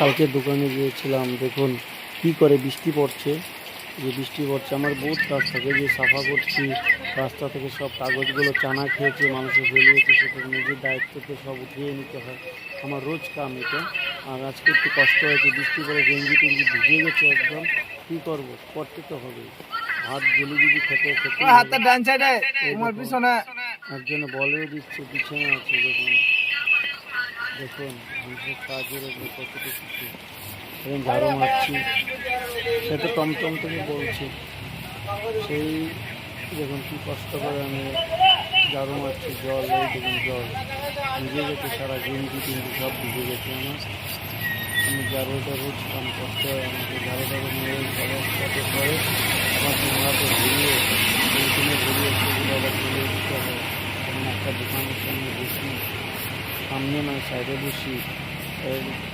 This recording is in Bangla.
কালকে দোকানে গিয়েছিলাম, দেখুন কি করে বৃষ্টি পড়ছে, আমার বহুত কাজ থাকে, যে সাফা করছি, রাস্তা থেকে সব কাগজগুলো চানা খেয়েছে, মানুষে ফেলিয়েছে, সেটা নিজের দায়িত্বতে সব উঠিয়ে নিতে হয়। আমার রোজ কাম এটা। আর আজকে একটু কষ্ট হয়েছে, বৃষ্টি পরে গেঞ্জি টেঞ্জি ভিজে গেছে একদম। কী করবো, করতে তো হবে। ভাত গেলি যদি খেতে একজনে বলেও দিচ্ছে, পিছনে আছে। দেখুন দেখুন মানুষের কাজের ওপর কতটুকু কিছু। এখন ঝাড়ু মারছি, সে তো টমটম থেকে বলছি, সেই দেখুন কি কষ্ট করে আমি ঝাড়ু মারছি। জল, এই দেখুন জল ভিজে গেছে, সারা গেঞ্জি টেঞ্জি সব ভিজে গেছে আমার। আমি ঝাড়ুটা রোজ কাম করতে হয় আমাকে। ঝাড়ুটা নিয়ে কলের সাথে করে আমার নোংরাতে ঘুরিয়ে, ঘুরিয়ে সেগুলো আবার তুলে দিতে হয়। আমি একটা দোকানের সামনে বসি, সামনে নয় সাইডে বসি।